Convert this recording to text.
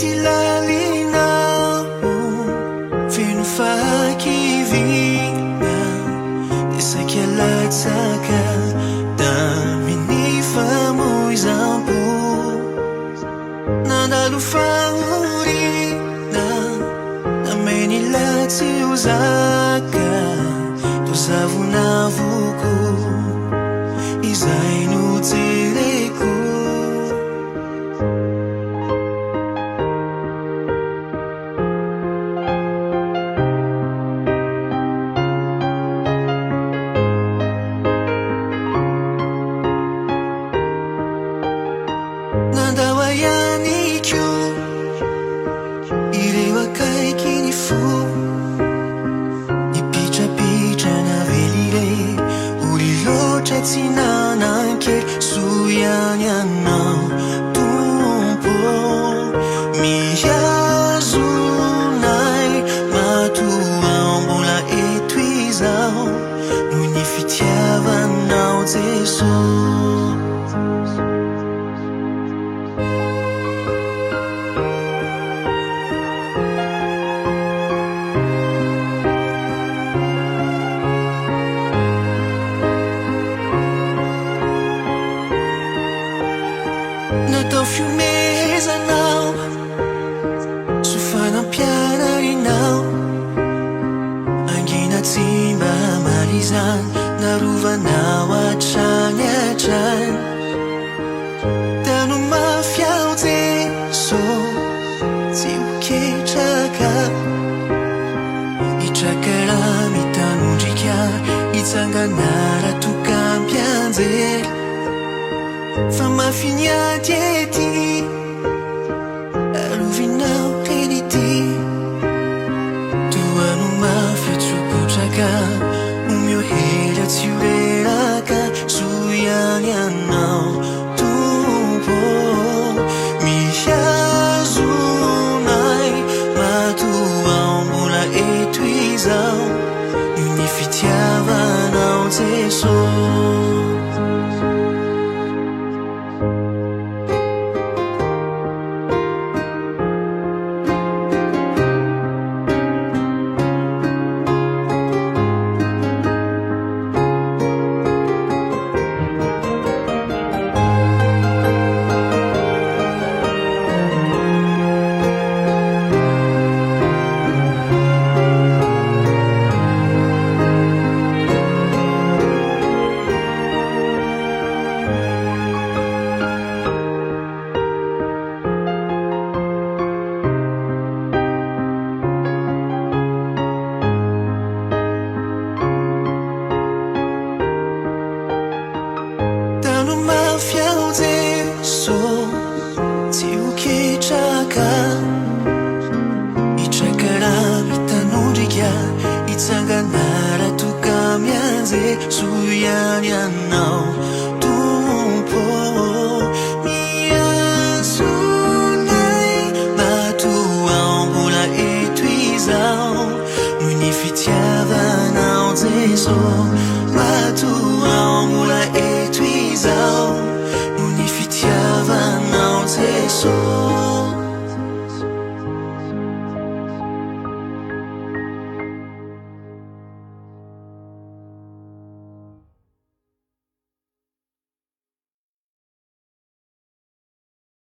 ty lalinao feno fakivina isaky alatsaka tamin'ny famoizam-po nandalo fahorina nameny latsy ozaka tozavonavoko izay no jereko nandawayaniko ireo akaiky ny fo nipitrapitra navelirey oly loatra tsy nananke soiany anao tompo mihazonay matoao mbola eto izao noho ny fitiavanao Jesosy natao fiomezanao sofanampianarinao angina tsy mba malizany narovanao atrany atrany tano mafiao Jesosy tsy hoketraka itrakara mitanondrika itsanganara tokampianjely fa mafiniady ety arovinao renity toano mafia tsokotraka omiohera tsy oreraka soiany anao tompo mihazonay matoao mbola eto izao io ny fitiavanao Jesosy mafiao Jesosy tsy hoketraka itrakara mitanondrika itsanganara tokamianze soiany anao tompo miazonay matoao mbola eto izao noho ny fitiavanao Jesosy matoao mbola eto izao noho ny fitiavanao Jesosy